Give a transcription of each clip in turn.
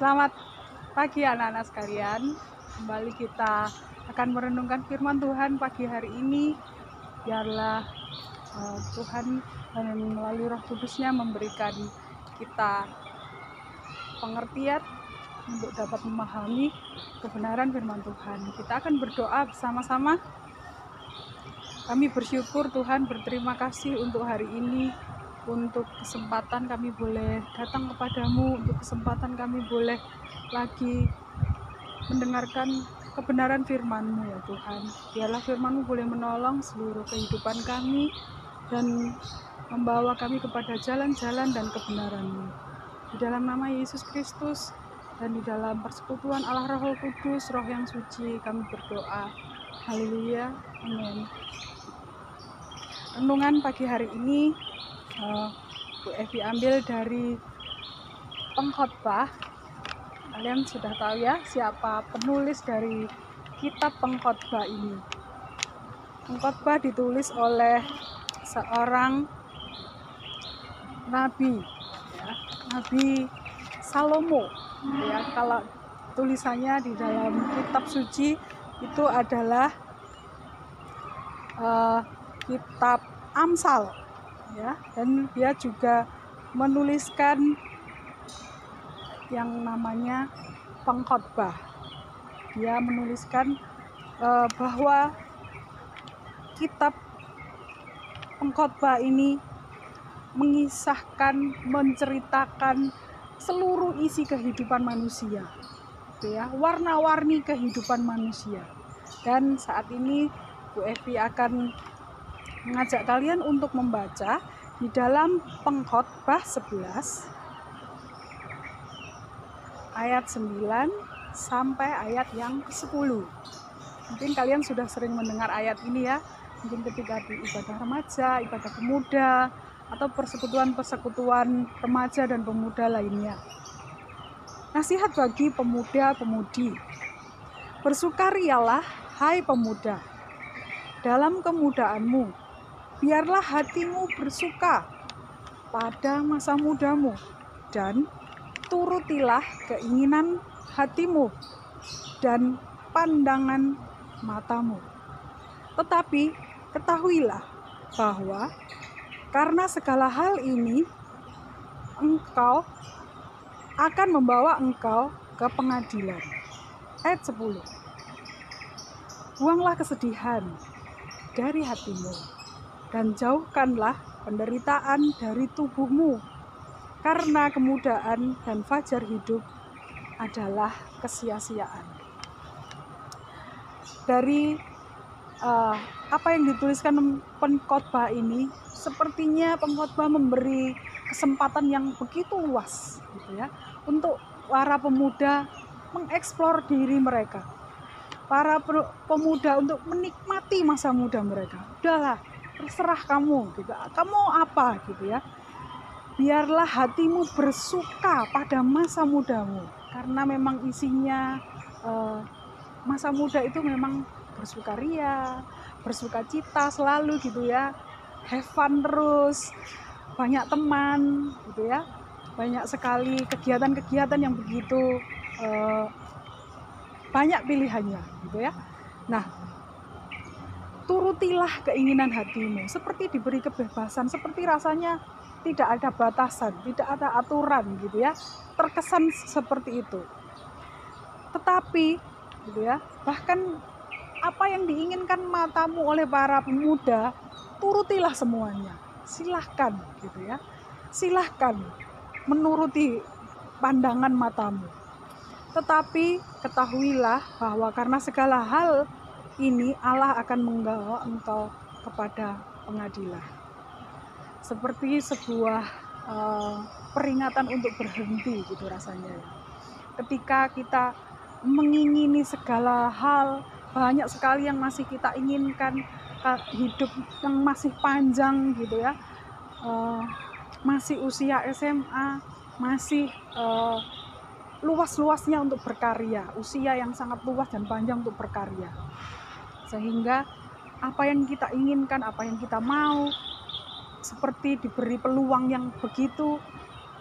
Selamat pagi anak-anak sekalian. Kembali kita akan merenungkan firman Tuhan pagi hari ini. Biarlah Tuhan melalui Roh Kudus-Nya memberikan kita pengertian untuk dapat memahami kebenaran firman Tuhan. Kita akan berdoa bersama-sama. Kami bersyukur Tuhan, berterima kasih untuk hari ini, untuk kesempatan kami boleh datang kepadamu, untuk kesempatan kami boleh lagi mendengarkan kebenaran firman-Mu ya Tuhan. Biarlah firman-Mu boleh menolong seluruh kehidupan kami dan membawa kami kepada jalan-jalan dan kebenaran-Mu. Di dalam nama Yesus Kristus dan di dalam persekutuan Allah Roh Kudus, Roh yang suci, kami berdoa. Haleluya. Amin. Renungan pagi hari ini Bu Evi ambil dari Pengkhotbah. Kalian sudah tahu ya siapa penulis dari kitab Pengkhotbah ini. Pengkhotbah ditulis oleh seorang nabi, ya, Nabi Salomo. Ya, kalau tulisannya di dalam kitab suci itu adalah kitab Amsal. Ya, dan dia juga menuliskan yang namanya Pengkhotbah. Dia menuliskan bahwa kitab Pengkhotbah ini mengisahkan, menceritakan seluruh isi kehidupan manusia, ya, warna-warni kehidupan manusia. Dan saat ini Bu Evi akan mengajak kalian untuk membaca di dalam Pengkhotbah 11 ayat 9 sampai ayat yang ke-10. Mungkin kalian sudah sering mendengar ayat ini ya, mungkin ketika di ibadah remaja, ibadah pemuda, atau persekutuan-persekutuan remaja dan pemuda lainnya. Nasihat bagi pemuda-pemudi. Bersukarialah, hai pemuda, dalam kemudaanmu. Biarlah hatimu bersuka pada masa mudamu, dan turutilah keinginan hatimu dan pandangan matamu. Tetapi ketahuilah bahwa karena segala hal ini engkau akan membawa engkau ke pengadilan. Ayat 10. Buanglah kesedihan dari hatimu dan jauhkanlah penderitaan dari tubuhmu, karena kemudaan dan fajar hidup adalah kesia-siaan. Dari apa yang dituliskan Pengkhotbah ini, sepertinya Pengkhotbah memberi kesempatan yang begitu luas, gitu ya, untuk para pemuda mengeksplor diri mereka, para pemuda untuk menikmati masa muda mereka. Udahlah, terserah kamu, gitu. Kamu apa, gitu ya. Biarlah hatimu bersuka pada masa mudamu, karena memang isinya masa muda itu memang bersukaria, bersukacita selalu, gitu ya. Have fun terus, banyak teman, gitu ya. Banyak sekali kegiatan-kegiatan yang begitu banyak pilihannya, gitu ya. Nah, turutilah keinginan hatimu, seperti diberi kebebasan, seperti rasanya tidak ada batasan, tidak ada aturan, gitu ya. Terkesan seperti itu. Tetapi, gitu ya, bahkan apa yang diinginkan matamu oleh para pemuda, turutilah semuanya. Silahkan, gitu ya. Silahkan menuruti pandangan matamu. Tetapi ketahuilah bahwa karena segala hal ini Allah akan membawa engkau kepada pengadilan. Seperti sebuah peringatan untuk berhenti, gitu rasanya. Ketika kita mengingini segala hal, banyak sekali yang masih kita inginkan, hidup yang masih panjang, gitu ya, masih usia SMA, masih luas-luasnya untuk berkarya, usia yang sangat luas dan panjang untuk berkarya, sehingga apa yang kita inginkan, apa yang kita mau, seperti diberi peluang yang begitu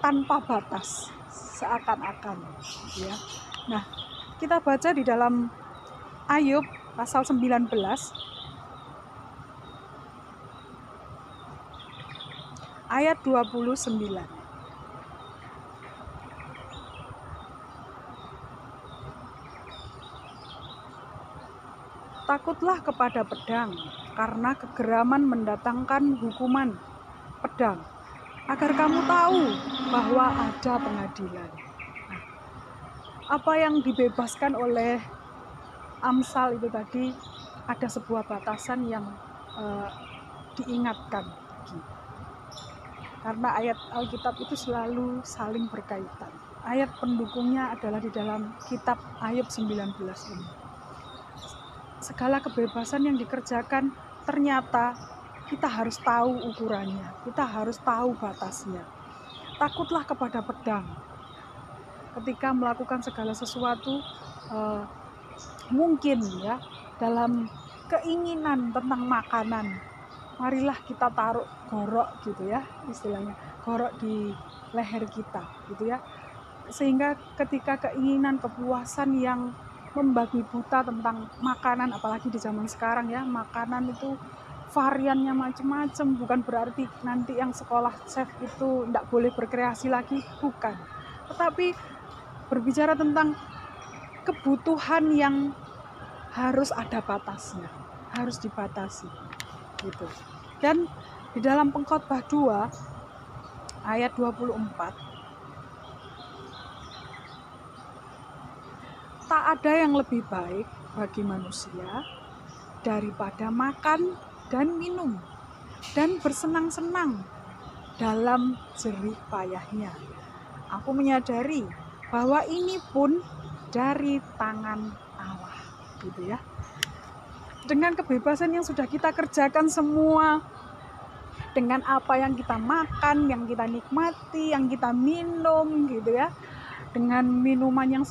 tanpa batas, seakan-akan, ya. Nah, kita baca di dalam Ayub pasal 19 ayat 29. Takutlah kepada pedang, karena kegeraman mendatangkan hukuman pedang, agar kamu tahu bahwa ada pengadilan. Nah, apa yang dibebaskan oleh Amsal itu tadi, ada sebuah batasan yang diingatkan. Karena ayat Alkitab itu selalu saling berkaitan. Ayat pendukungnya adalah di dalam kitab Ayub 19 ini. Segala kebebasan yang dikerjakan ternyata kita harus tahu ukurannya, kita harus tahu batasnya. Takutlah kepada pedang. Ketika melakukan segala sesuatu, mungkin ya dalam keinginan tentang makanan, marilah kita taruh gorok gitu ya, istilahnya gorok di leher kita gitu ya, sehingga ketika keinginan kepuasan yang membabi buta tentang makanan, apalagi di zaman sekarang ya, makanan itu variannya macam-macam, bukan berarti nanti yang sekolah chef itu tidak boleh berkreasi lagi, bukan, tetapi berbicara tentang kebutuhan yang harus ada batasnya, harus dibatasi gitu. Dan di dalam Pengkhotbah 2 ayat 24, tak ada yang lebih baik bagi manusia daripada makan dan minum dan bersenang-senang dalam jerih payahnya. Aku menyadari bahwa ini pun dari tangan Allah, gitu ya. Dengan kebebasan yang sudah kita kerjakan semua, dengan apa yang kita makan, yang kita nikmati, yang kita minum, gitu ya, dengan minuman yang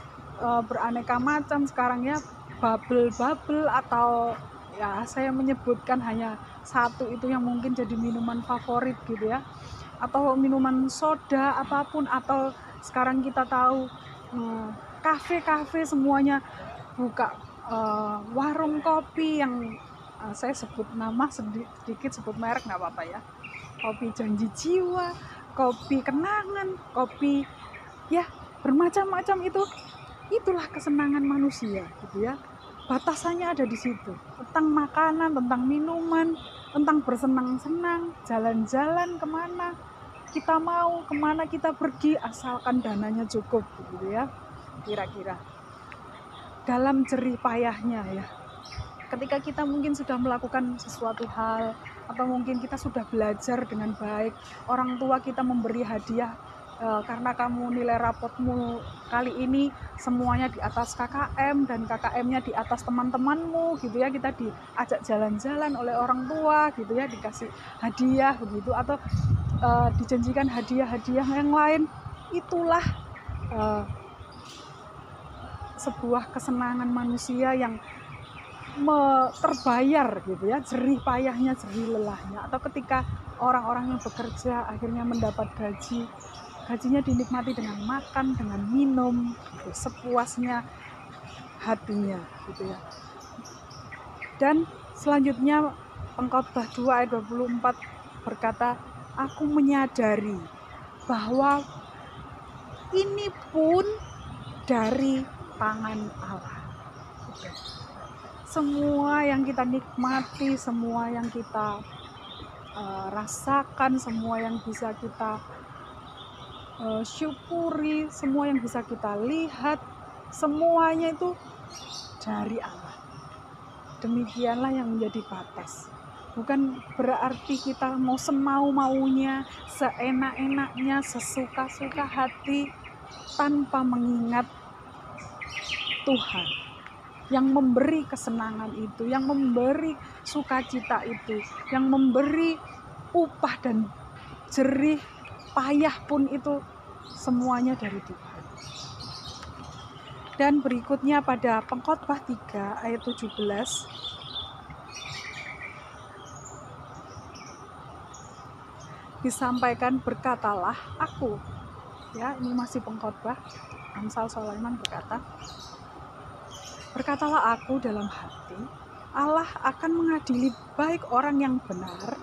beraneka macam sekarang ya, bubble atau ya saya menyebutkan hanya satu itu yang mungkin jadi minuman favorit gitu ya, atau minuman soda apapun, atau sekarang kita tahu kafe semuanya buka warung kopi yang saya sebut nama sedikit, sebut merek nggak apa-apa ya, kopi janji jiwa, kopi kenangan, kopi ya bermacam-macam. Itulah kesenangan manusia gitu ya. Batasannya ada di situ, tentang makanan, tentang minuman, tentang bersenang-senang, jalan-jalan kemana kita mau, kemana kita pergi, asalkan dananya cukup gitu ya, kira-kira dalam jerih payahnya ya. Ketika kita mungkin sudah melakukan sesuatu hal, atau mungkin kita sudah belajar dengan baik, orang tua kita memberi hadiah, karena kamu nilai rapotmu kali ini semuanya di atas KKM dan KKM-nya di atas teman-temanmu gitu ya, kita diajak jalan-jalan oleh orang tua gitu ya, dikasih hadiah begitu, atau dijanjikan hadiah-hadiah yang lain. Itulah sebuah kesenangan manusia yang terbayar gitu ya, jerih payahnya, jerih lelahnya. Atau ketika orang-orang yang bekerja akhirnya mendapat gajinya dinikmati dengan makan, dengan minum gitu, sepuasnya hatinya gitu ya. Dan selanjutnya Pengkhotbah 2 ayat 24 berkata, aku menyadari bahwa ini pun dari tangan Allah. Semua yang kita nikmati, semua yang kita rasakan, semua yang bisa kita syukuri, semua yang bisa kita lihat, semuanya itu dari Allah. Demikianlah yang menjadi batas. Bukan berarti kita mau semau-maunya, seenak-enaknya, sesuka-suka hati, tanpa mengingat Tuhan yang memberi kesenangan itu, yang memberi sukacita itu, yang memberi upah dan jerih payah pun itu semuanya dari Tuhan. Dan berikutnya pada Pengkhotbah 3 ayat 17, disampaikan, berkatalah aku Ya, ini masih pengkhotbah. Amsal Sulaiman berkata, "Berkatalah aku dalam hati, Allah akan mengadili baik orang yang benar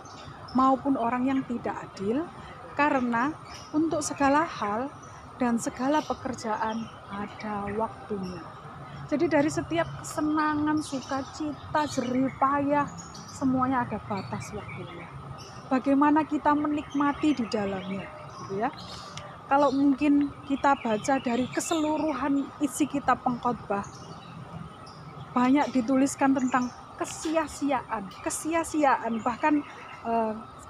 maupun orang yang tidak adil, karena untuk segala hal dan segala pekerjaan ada waktunya." Jadi dari setiap kesenangan, sukacita, jerih payah, semuanya ada batas waktunya. Bagaimana kita menikmati di dalamnya, gitu ya. Kalau mungkin kita baca dari keseluruhan isi kitab pengkhotbah, banyak dituliskan tentang kesia-siaan. Bahkan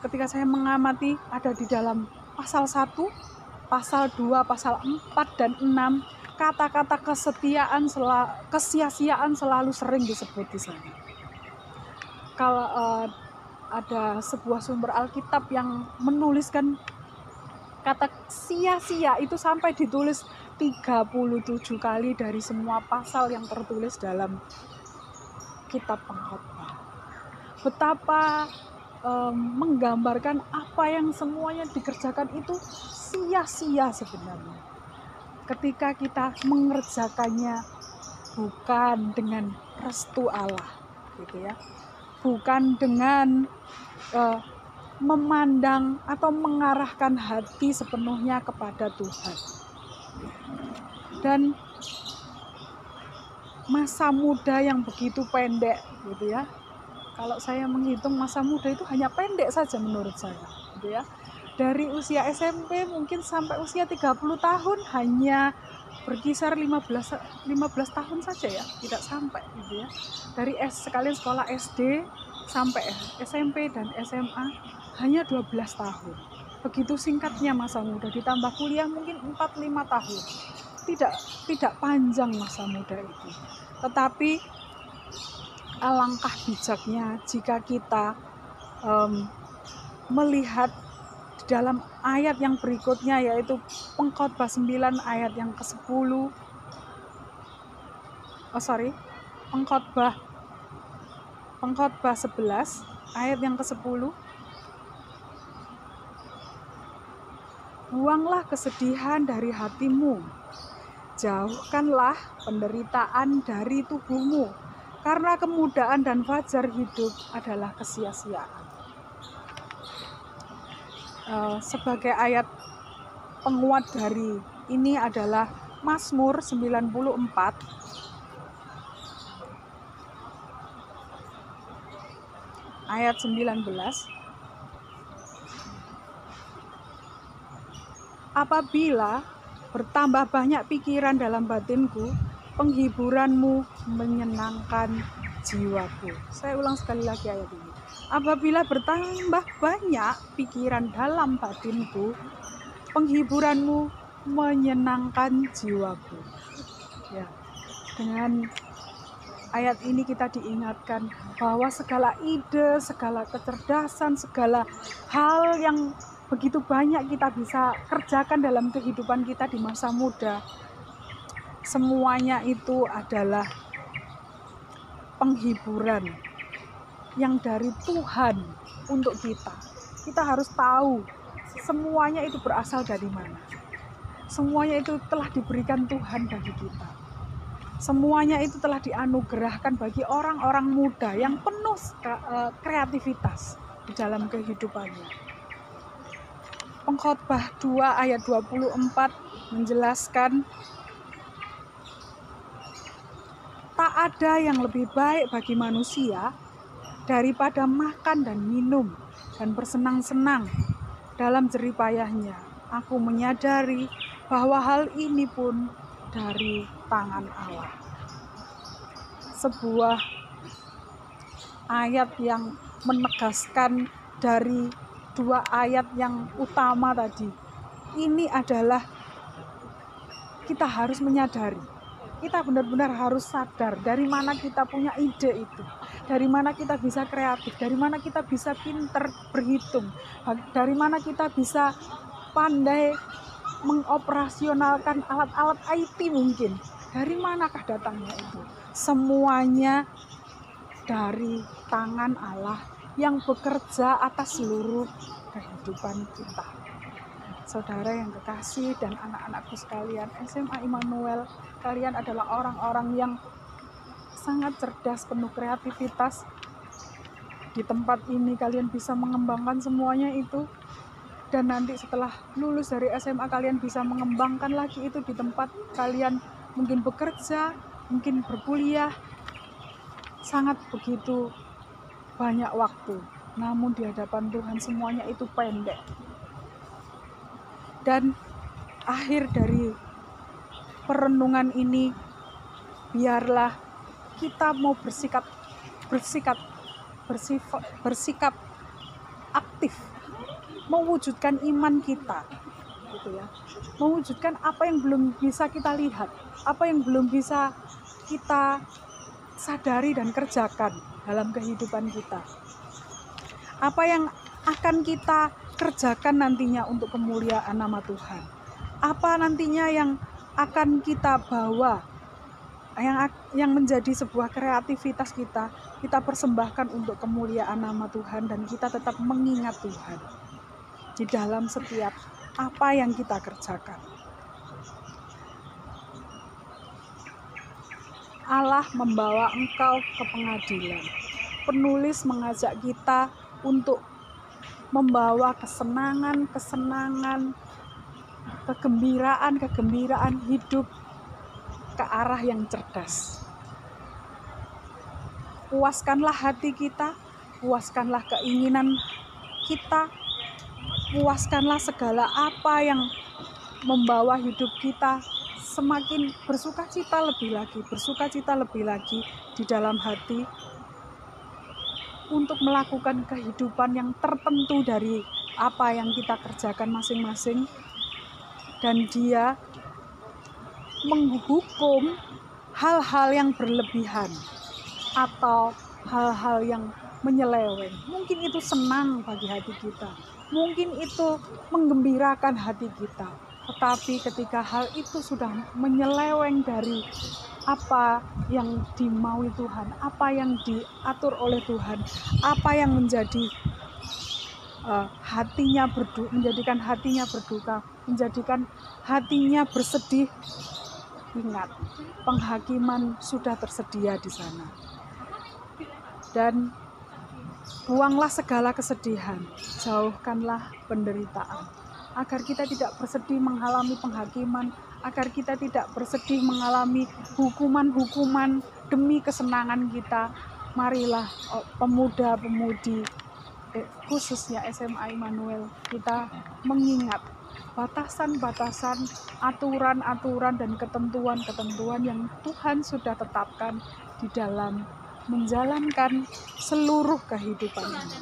ketika saya mengamati ada di dalam pasal 1, pasal 2, pasal 4 dan 6, kata-kata kesia-siaan selalu sering disebut di sana. Kalau ada sebuah sumber Alkitab yang menuliskan kata sia-sia itu sampai ditulis 37 kali dari semua pasal yang tertulis dalam kitab pengkhotbah. Betapa menggambarkan apa yang semuanya dikerjakan itu sia-sia sebenarnya. Ketika kita mengerjakannya bukan dengan restu Allah, gitu ya. Bukan dengan memandang atau mengarahkan hati sepenuhnya kepada Tuhan. Dan masa muda yang begitu pendek, gitu ya. Kalau saya menghitung masa muda itu hanya pendek saja menurut saya, gitu ya. Dari usia SMP mungkin sampai usia 30 tahun hanya berkisar 15 tahun saja ya, tidak sampai, gitu ya. Dari sekalian sekolah SD sampai SMP dan SMA hanya 12 tahun. Begitu singkatnya masa muda, ditambah kuliah mungkin 4-5 tahun. Tidak panjang masa muda itu. Tetapi alangkah bijaknya jika kita melihat di dalam ayat yang berikutnya, yaitu Pengkhotbah 9 ayat yang ke-10. Pengkhotbah 11 ayat yang ke-10. Buanglah kesedihan dari hatimu, jauhkanlah penderitaan dari tubuhmu, karena kemudaan dan fajar hidup adalah kesia-siaan. Sebagai ayat penguat dari ini adalah Mazmur 94 ayat 19. Apabila bertambah banyak pikiran dalam batinku, penghiburanmu menyenangkan jiwaku. Saya ulang sekali lagi ayat ini. Apabila bertambah banyak pikiran dalam batinku, penghiburanmu menyenangkan jiwaku. Ya, dengan ayat ini kita diingatkan bahwa segala ide, segala kecerdasan, segala hal yang begitu banyak kita bisa kerjakan dalam kehidupan kita di masa muda, semuanya itu adalah penghiburan yang dari Tuhan untuk kita. Kita harus tahu semuanya itu berasal dari mana. Semuanya itu telah diberikan Tuhan bagi kita. Semuanya itu telah dianugerahkan bagi orang-orang muda yang penuh kreativitas di dalam kehidupannya. Pengkhotbah 2 ayat 24 menjelaskan, tak ada yang lebih baik bagi manusia daripada makan dan minum dan bersenang-senang dalam jerih payahnya. Aku menyadari bahwa hal ini pun dari tangan Allah. Sebuah ayat yang menegaskan dari dua ayat yang utama tadi. Ini adalah kita harus menyadari. Kita benar-benar harus sadar dari mana kita punya ide itu. Dari mana kita bisa kreatif, dari mana kita bisa pintar berhitung, dari mana kita bisa pandai mengoperasionalkan alat-alat IT mungkin. Dari manakah datangnya itu? Semuanya dari tangan Allah yang bekerja atas seluruh kehidupan kita. Saudara yang kekasih dan anak-anakku sekalian, SMA Immanuel, kalian adalah orang-orang yang sangat cerdas, penuh kreativitas. Di tempat ini kalian bisa mengembangkan semuanya itu, dan nanti setelah lulus dari SMA kalian bisa mengembangkan lagi itu di tempat kalian mungkin bekerja, mungkin berkuliah. Sangat begitu banyak waktu, namun di hadapan Tuhan semuanya itu pendek. Dan akhir dari perenungan ini, biarlah kita mau bersikap aktif, mewujudkan iman kita, gitu ya. Mewujudkan apa yang belum bisa kita lihat, apa yang belum bisa kita sadari dan kerjakan dalam kehidupan kita. Apa yang akan kita kerjakan nantinya untuk kemuliaan nama Tuhan. Apa nantinya yang akan kita bawa, yang menjadi sebuah kreativitas kita persembahkan untuk kemuliaan nama Tuhan, dan kita tetap mengingat Tuhan di dalam setiap apa yang kita kerjakan. Allah membawa engkau ke pengadilan. Penulis mengajak kita untuk membawa kesenangan, kegembiraan hidup ke arah yang cerdas. Puaskanlah hati kita, puaskanlah keinginan kita, puaskanlah segala apa yang membawa hidup kita semakin bersuka cita lebih lagi di dalam hati, untuk melakukan kehidupan yang tertentu dari apa yang kita kerjakan masing-masing. Dan Dia menghukum hal-hal yang berlebihan atau hal-hal yang menyeleweng. Mungkin itu senang bagi hati kita, mungkin itu menggembirakan hati kita, tetapi ketika hal itu sudah menyeleweng dari apa yang dimaui Tuhan, apa yang diatur oleh Tuhan, apa yang menjadi menjadikan hatinya berduka, menjadikan hatinya bersedih, ingat, penghakiman sudah tersedia di sana. Dan buanglah segala kesedihan, jauhkanlah penderitaan, agar kita tidak bersedih mengalami penghakiman, agar kita tidak bersedih mengalami hukuman-hukuman demi kesenangan kita. Marilah pemuda-pemudi, khususnya SMA Immanuel, kita mengingat batasan-batasan, aturan-aturan dan ketentuan-ketentuan yang Tuhan sudah tetapkan di dalam menjalankan seluruh kehidupan ini.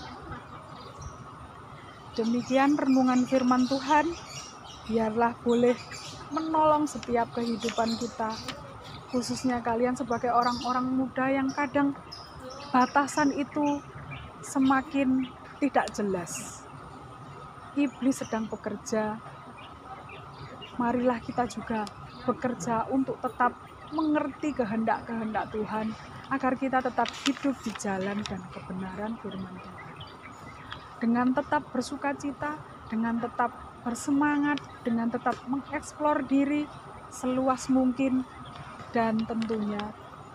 Demikian renungan firman Tuhan. Biarlah boleh menolong setiap kehidupan kita, khususnya kalian sebagai orang-orang muda yang kadang batasan itu semakin tidak jelas. Iblis sedang bekerja. Marilah kita juga bekerja untuk tetap mengerti kehendak-kehendak Tuhan, agar kita tetap hidup di jalan dan kebenaran firman Tuhan. Dengan tetap bersuka cita, dengan tetap bersemangat, dengan tetap mengeksplor diri seluas mungkin, dan tentunya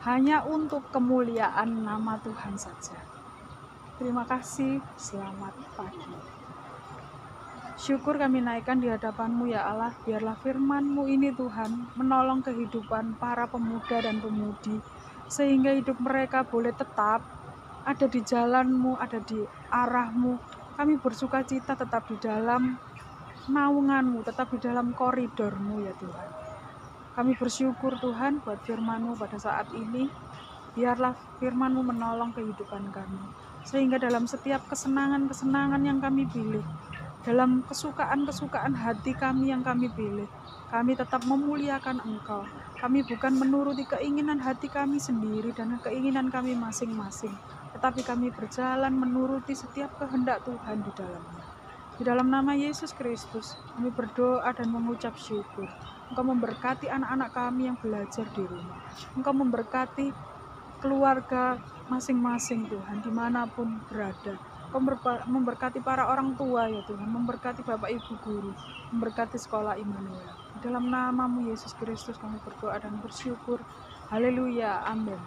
hanya untuk kemuliaan nama Tuhan saja. Terima kasih, selamat pagi. Syukur kami naikkan di hadapan-Mu ya Allah, biarlah firman-Mu ini Tuhan menolong kehidupan para pemuda dan pemudi, sehingga hidup mereka boleh tetap ada di jalan-Mu, ada di arah-Mu. Kami bersuka cita tetap di dalam naungan-Mu, tetap di dalam koridor-Mu ya Tuhan. Kami bersyukur Tuhan buat firman-Mu pada saat ini. Biarlah firman-Mu menolong kehidupan kami, sehingga dalam setiap kesenangan-kesenangan yang kami pilih, dalam kesukaan-kesukaan hati kami yang kami pilih, kami tetap memuliakan Engkau. Kami bukan menuruti keinginan hati kami sendiri dan keinginan kami masing-masing, tetapi kami berjalan menuruti setiap kehendak Tuhan di dalamnya. Di dalam nama Yesus Kristus, kami berdoa dan mengucap syukur. Engkau memberkati anak-anak kami yang belajar di rumah. Engkau memberkati keluarga masing-masing Tuhan, dimanapun berada. memberkati para orang tua ya Tuhan, memberkati Bapak Ibu guru, memberkati sekolah Immanuel. Dalam namamu Yesus Kristus kami berdoa dan bersyukur. Haleluya, amin.